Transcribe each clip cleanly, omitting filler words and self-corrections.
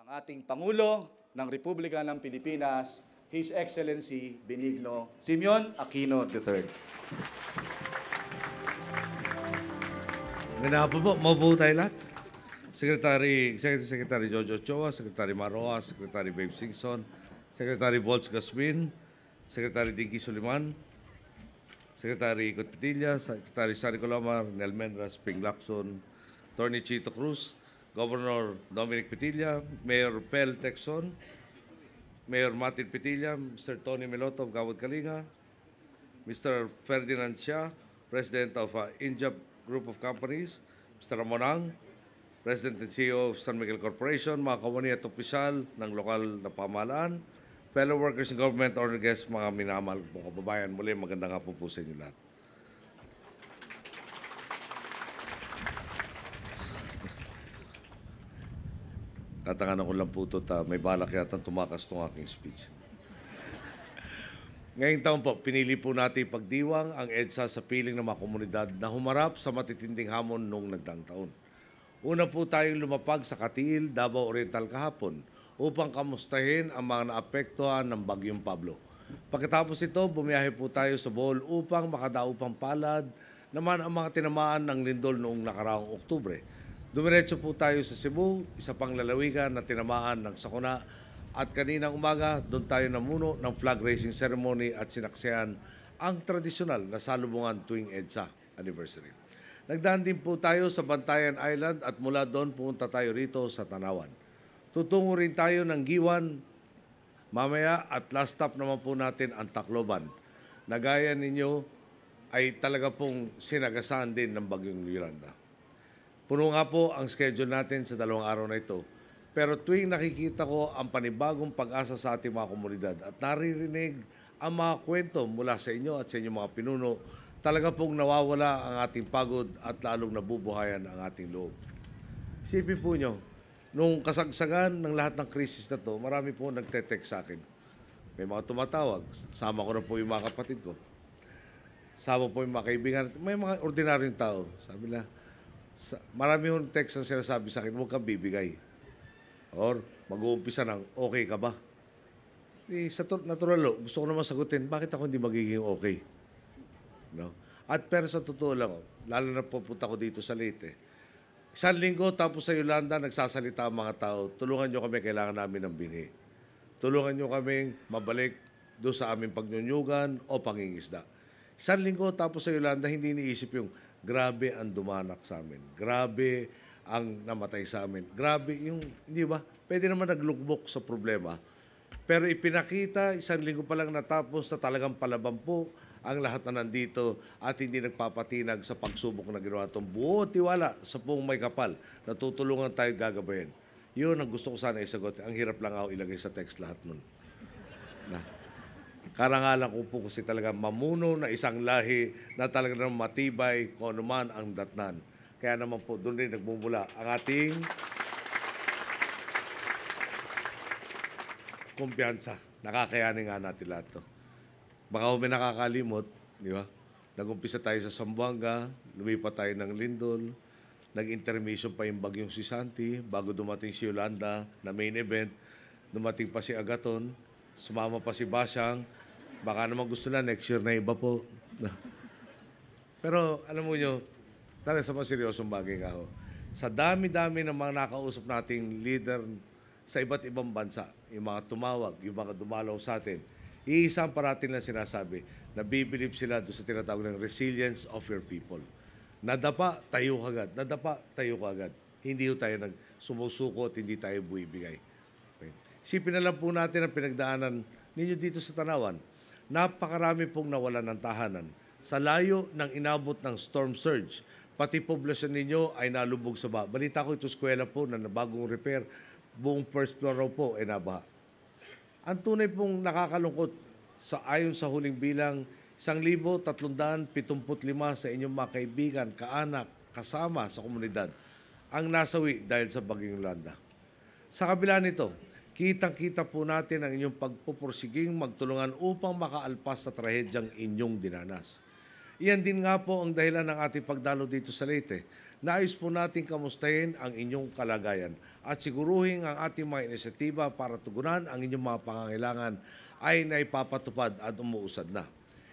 ang ating Pangulo ng Republika ng Pilipinas, His Excellency Benigno Simeon Aquino III. Magandang hapon po. Maupo tayo lahat. Secretary Jojo Ochoa, Secretary Maroa, Secretary Babe Singson, Secretary Volts Gaswin, Secretary Dinky Suliman, Secretary Ikot Petilla, Secretary Sari Colomar, Nel Mendras, Ping Lacson, Attorney Chito Cruz, Governor Dominic Petilla, Mayor Pel Texon, Mayor Martin Petilla, Mr. Tony Melotov, Gawad Kalinga, Mr. Ferdinand Shah, President of Injab Group of Companies, Mr. Ramonang, President and CEO of San Miguel Corporation, mga kawani at opisyal ng lokal na pamahalaan, fellow workers in government, honored guests, mga minamahal po kababayan, muli magandang hapon po sa inyo lahat. Tatanganan ko lang po ito, may balak yata tumakas itong aking speech. Ngayong taon po, pinili po natin pagdiwang ang EDSA sa piling ng mga komunidad na humarap sa matitinding hamon noong nagdaang taon. Una po tayong lumapag sa Katiil, Davao Oriental kahapon upang kamustahin ang mga naapektuhan ng Bagyong Pablo. Pagkatapos ito, bumiyahe po tayo sa Bohol upang makadaupang palad naman ang mga tinamaan ng lindol noong nakaraang Oktubre. Dumiretso po tayo sa Cebu, isa pang lalawigan na tinamaan ng sakuna, at kaninang umaga, doon tayo namuno ng flag raising ceremony at sinaksihan ang tradisyonal na salubungan tuwing EDSA anniversary. Nagdaan din po tayo sa Bantayan Island at mula doon pumunta tayo rito sa Tanawan. Tutungo rin tayo ng Giwan mamaya at last stop naman po natin ang Tacloban. Nagaya ninyo ay talaga pong sinagasaan din ng Bagyong Yolanda. Puno nga po ang schedule natin sa 2 araw na ito. Pero tuwing nakikita ko ang panibagong pag-asa sa ating mga komunidad at naririnig ang mga kwento mula sa inyo at sa inyong mga pinuno, talaga pong nawawala ang ating pagod at lalong nabubuhayan ang ating loob. Isipin po nyo, nung kasagsagan ng lahat ng krisis na to, marami po nagte-text sa akin. May mga tumatawag, sama ko na po yung mga kapatid ko. Sama po yung mga kaibigan. May mga ordinaryong tao. Sabi na, marami yung text ang sinasabi sa akin, huwag kang bibigay. Or mag-uumpisa ng, okay ka ba? Sa natural, gusto ko naman sagutin, bakit ako hindi magiging okay? No? At pero sa totoo lang, lalo na pupunta ko dito sa Leyte, 1 linggo tapos sa Yolanda, nagsasalita ang mga tao, tulungan nyo kami, kailangan namin ng binhi. Tulungan nyo kaming mabalik doon sa aming pagnyunyugan o pangingisda. 1 linggo tapos sa Yolanda, hindi iniisip yung grabe ang dumanak sa amin. Grabe ang namatay sa amin. Grabe yung, hindi ba? Pwede naman naglukbok sa problema. Pero ipinakita, 1 linggo pa lang natapos na talagang palaban po ang lahat na nandito at hindi nagpapatinag sa pagsubok na ginawa itong buo tiwala sa pong may kapal na tutulungan tayo gagabayan. Yun ang gusto ko sana isagot. Ang hirap lang ako ilagay sa text lahat nun. Karangalan ko po kasi talaga mamuno na isang lahi na talaga naman matibay kung anuman ang datnan. Kaya naman po doon rin nagmumula ang ating kumpiyansa. Nakakayanin nga natin lahat to. Baka may nakakalimot, di ba? Nag-umpisa tayo sa Zamboanga, lumipat tayo ng Lindol, nag-intermission pa yung Bagyong si Santi, bago dumating si Yolanda na main event, dumating pa si Agaton, sumama pa si Basyang, baka naman gusto na next year na iba po. Pero alam mo nyo, talaga sa mga seryosong bagay nga ho, sa dami-dami ng mga nakausap nating leader sa iba't ibang bansa, yung mga tumawag, yung mga dumalaw sa atin, iisang parating lang sinasabi na bibilib sila doon sa tinatawag ng resilience of your people. Nadapa, tayo kagad. Nadapa, tayo kagad. Hindi ho tayo nagsumusukot, hindi tayo buibigay. Okay. Isipin na lang po natin ang pinagdaanan ninyo dito sa Tanawan. Napakarami pong nawalan ng tahanan. Sa layo ng inabot ng storm surge, pati poblasyon ninyo ay nalubog sa baha. Balita ko ito eskwela po na bagong repair, buong first floor raw po ay nabaha. Ang tunay pong nakakalungkot ayon sa huling bilang, 1,375 sa inyong mga kaibigan, kaanak, kasama sa komunidad ang nasawi dahil sa Bagyong Yolanda. Sa kabila nito, kitang-kita po natin ang inyong pagpupursiging magtulungan upang makaalpas sa trahedyang inyong dinanas. Iyan din nga po ang dahilan ng ating pagdalo dito sa Leyte nais po natin kamustahin ang inyong kalagayan at siguruhin ang ating mga inisyatiba para tugunan ang inyong mga pangangailangan ay naipapatupad at umuusad na.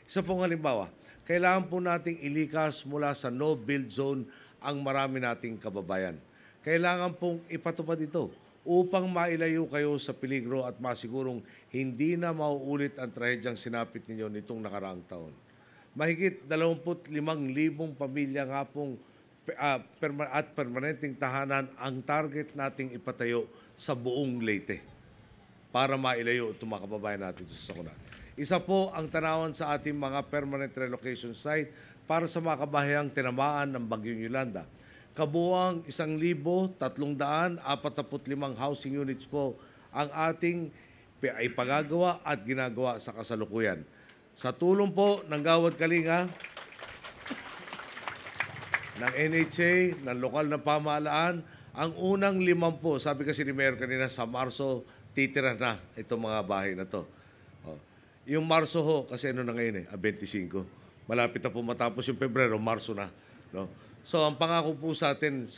Isa pong halimbawa, kailangan po nating ilikas mula sa no-build zone ang marami nating kababayan. Kailangan pong ipatupad ito upang mailayo kayo sa peligro at masigurong hindi na mauulit ang trahedyang sinapit ninyo nitong nakaraang taon. Mahigit 25,000 pamilya nga pong at permanenteng tahanan ang target nating ipatayo sa buong Leyte para mailayo itong mga kababayan natin sa sakuna. Isa po ang tanawan sa ating mga permanent relocation site para sa mga kabahayang tinamaan ng Bagyong Yolanda. Kabuang 1,345 housing units po ang ating ipagagawa at ginagawa sa kasalukuyan. Sa tulong po ng Gawad Kalinga, ng NHA, ng lokal na pamahalaan, ang unang 50, sabi kasi ni Mayor kanina, sa Marso, titira na itong mga bahay na to. Oh. Yung Marso ho, kasi ano na ngayon 25. Malapit na po matapos yung Pebrero, Marso na. No? So, ang pangako po sa atin,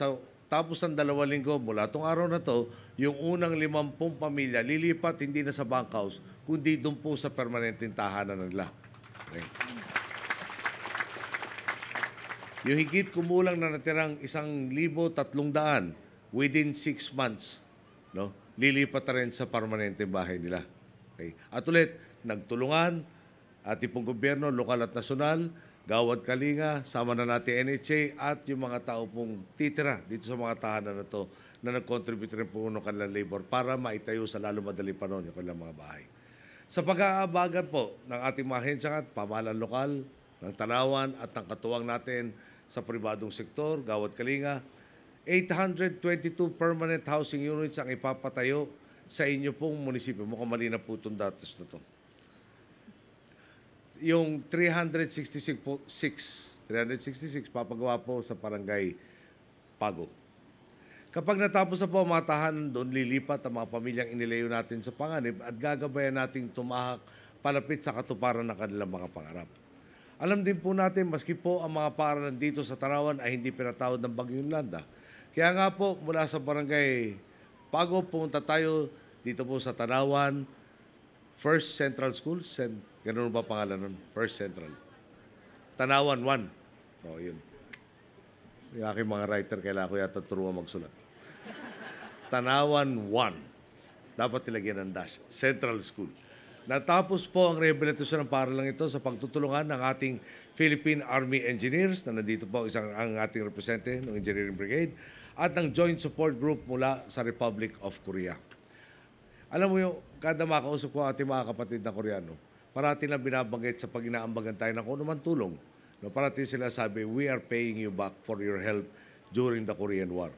tapos ng 2 linggo mula itong araw na to, yung unang 50 pamilya, lilipat hindi na sa bunkhouse, kundi doon po sa permanenteng tahanan nila. Okay. Yung higit kumulang na natirang 1,300 within 6 months, no? Lilipat na rin sa permanenteng bahay nila. Okay. At ulit, nagtulungan ating pong gobyerno, lokal at nasyonal, Gawad Kalinga, sama na natin NHA at yung mga tao pong titira dito sa mga tahanan na to na nag-contribute rin po ng kanilang labor para maitayo sa lalo madaling panahon yung kanilang mga bahay. Sa pag-aabagan po ng ating mga ahensya at pamahalaan lokal, ng tanawan at ng katuwang natin sa pribadong sektor, Gawad Kalinga, 822 permanent housing units ang ipapatayo sa inyo pong munisipyo. Mukhang mali na po itong datos na to. Yung 366 papagawa po sa Barangay Pago. Kapag natapos na po ang mga tahanan doon, lilipat ang mga pamilyang inilayo natin sa panganib at gagabayan nating tumahak palapit sa katuparan ng kanilang mga pangarap. Alam din po natin, maski po ang mga paaralan dito sa Tanawan ay hindi pinatawad ng Bagyong Yolanda. Kaya nga po, mula sa Barangay Pago, pumunta tayo dito po sa Tanawan, First Central School, ganun ba pangalan nun? First Central. Tanawan 1. O, yun. Yung aking mga writer, kailangan ko yata turuan magsulat. Tanawan 1. Dapat nilagyan ng dash. Central School. Natapos po ang rehabilitasyon ng paaralang ito sa pagtutulungan ng ating Philippine Army Engineers na nandito po ang ating representative ng Engineering Brigade at ng Joint Support Group mula sa Republic of Korea. Alam mo yung kada makausap ko ating mga kapatid na Koreano, parati na binabanggit sa pag inaambagan tayo ng kung naman tulong. No, parati sila sabi, we are paying you back for your help during the Korean War.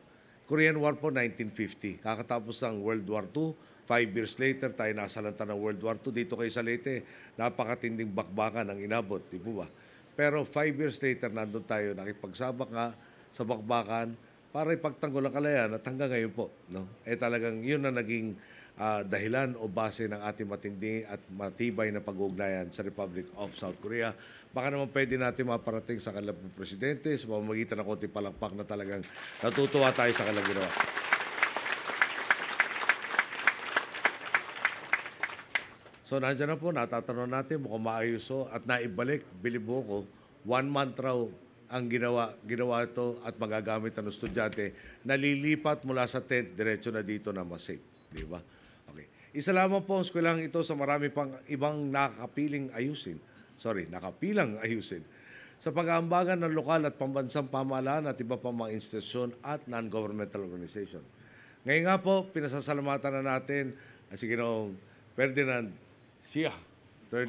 Korean War po, 1950. Kakatapos ng World War II, 5 years later, tayo nasalanta ng World War II. Dito kayo sa Leyte, napakatinding bakbakan ang inabot, di po ba? Pero 5 years later, nandun tayo, nakipagsabak nga sa bakbakan para ipagtanggol ang kalayaan at hanggang ngayon po. No? Talagang yun na naging dahilan o base ng ating matindi at matibay na pag-ugnayan sa Republic of South Korea. Baka naman pwede natin maparating sa kanilang presidente sa pamamagitan ng konti palakpak na talagang natutuwa tayo sa kanilang ginawa. So nandiyan na po, natatanong natin, mukhang maayos at naibalik, bilibo ko, 1 month raw ang ginawa ito at magagamit ng estudyante, nalilipat mula sa tent, diretso na dito na mas safe. Di ba? Okay. Isa lamang po ang eskwelahan ito sa marami pang ibang nakapilang ayusin. Sa pag-aambagan ng lokal at pambansang pamahalaan at iba pang mga institusyon at non-governmental organization. Ngayon nga po, pinasasalamatan na natin si Ginoong Ferdinand Sia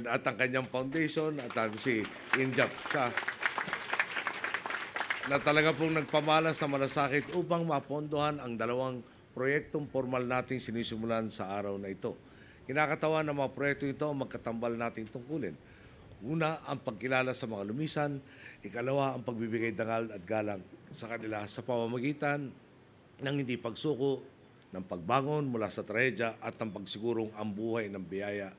at ang kanyang foundation at si Injap na talaga pong nagpamalas sa malasakit upang mapondohan ang dalawang proyektong formal nating sinisimulan sa araw na ito. Kinakatawan ng mga proyekto ito ang magkatambal nating tungkulin. Una, ang pagkilala sa mga lumisan. Ikalawa, ang pagbibigay dangal at galang sa kanila sa pamamagitan ng hindi pagsuko, ng pagbangon mula sa trahedya at ng pagsigurong ang buhay ng biyaya.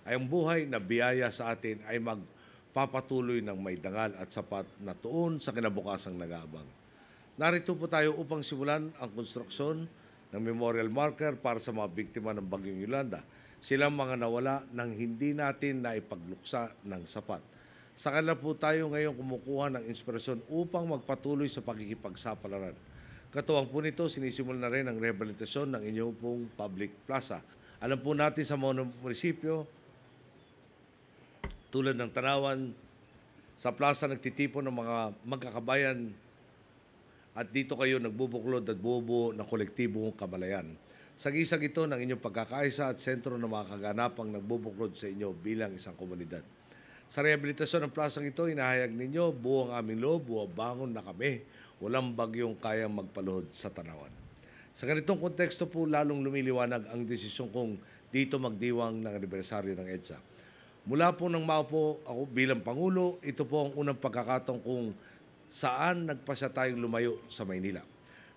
Ay ang buhay na biyaya sa atin ay magpapatuloy ng may dangal at sapat na tuon sa kinabukasang nag-aabang. Narito po tayo upang simulan ang konstruksyon ng memorial marker para sa mga biktima ng Bagyong Yolanda. Silang mga nawala nang hindi natin naipagluksa ng sapat. Sa kanila po tayo ngayon kumukuha ng inspirasyon upang magpatuloy sa pakikipagsapalaran. Katuwang po nito, sinisimulan na rin ang rehabilitasyon ng inyong pong public plaza. Alam po natin sa mga munisipyo, tulad ng Tanawan, sa plaza nagtitipon ng mga magkakabayan at dito kayo nagbubuklod at bubuo ng kolektibong kamalayan. Sagisag ito ng inyong pagkakaisa at sentro ng mga kaganapang nagbubuklod sa inyo bilang isang komunidad. Sa rehabilitasyon ng plasang ito, inahayag ninyo, buo ang aming loob, buo bangon na kami, walang bagyong kayang magpaluhod sa Tanawan. Sa ganitong konteksto po, lalong lumiliwanag ang desisyon kong dito magdiwang ng anibersaryo ng EDSA. Mula po nang maupo ako bilang Pangulo, ito po ang unang pagkakataon kung saan nagpasya tayong lumayo sa Maynila.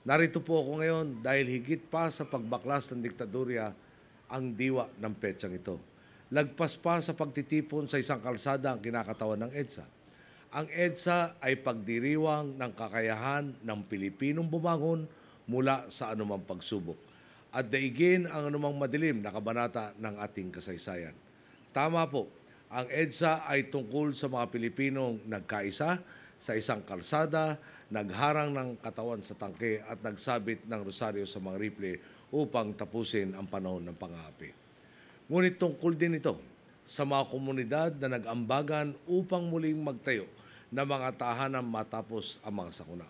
Narito po ako ngayon dahil higit pa sa pagbaklas ng diktadurya ang diwa ng petsang ito. Lagpas pa sa pagtitipon sa isang kalsada ang kinakatawan ng EDSA. Ang EDSA ay pagdiriwang ng kakayahan ng Pilipinong bumangon mula sa anumang pagsubok at daigin ang anumang madilim na kabanata ng ating kasaysayan. Tama po, ang EDSA ay tungkol sa mga Pilipinong nagkaisa sa isang kalsada, nagharang ng katawan sa tangke at nagsabit ng rosaryo sa mga rifle upang tapusin ang panahon ng pang-aapi. Ngunit tungkol din ito sa mga komunidad na nag-ambagan upang muling magtayo ng mga tahanan matapos ang mga sakuna.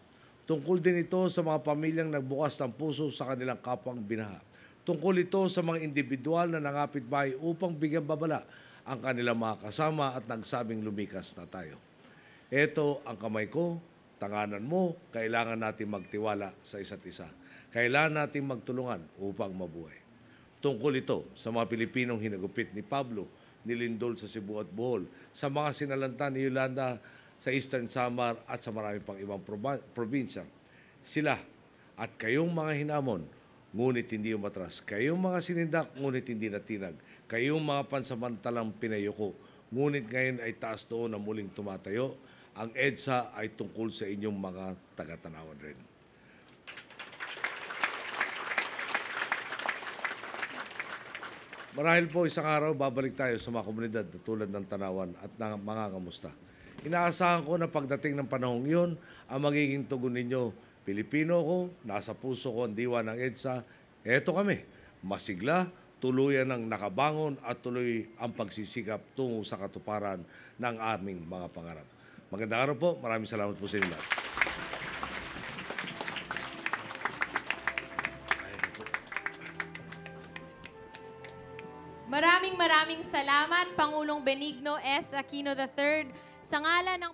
Tungkol din ito sa mga pamilyang nagbukas ng puso sa kanilang kapwang binaha. Tungkol ito sa mga individual na nangapit bahay upang bigyan babala ang kanilang mga kasama at nagsabing lumikas na tayo. Ito ang kamay ko, tanganan mo, kailangan natin magtiwala sa isa't isa. Kailangan natin magtulungan upang mabuhay. Tungkol ito sa mga Pilipinong hinagupit ni Pablo, ni Lindol sa Cebu at Bohol, sa mga sinalanta ni Yolanda sa Eastern Samar at sa marami pang ibang probinsya. Sila at kayong mga hinamon, ngunit hindi umatras. Kayong mga sinindak, ngunit hindi natinag. Kayong mga pansamantalang pinayuko, ngunit ngayon ay taas doon na muling tumatayo. Ang EDSA ay tungkol sa inyong mga taga-Tanawan rin. Marahil po isang araw, babalik tayo sa mga komunidad na tulad ng Tanawan at ng mga kamusta. Inaasahan ko na pagdating ng panahong iyon, ang magiging tugon ninyo, Pilipino ko, nasa puso ko ang diwa ng EDSA, eto kami, masigla, tuluyan ng nakabangon at tuloy ang pagsisikap tungo sa katuparan ng aming mga pangarap. Magandang araw po, maraming salamat po sa inyo lahat. Maraming salamat, Pangulong Benigno S. Aquino III, sa ngalan ng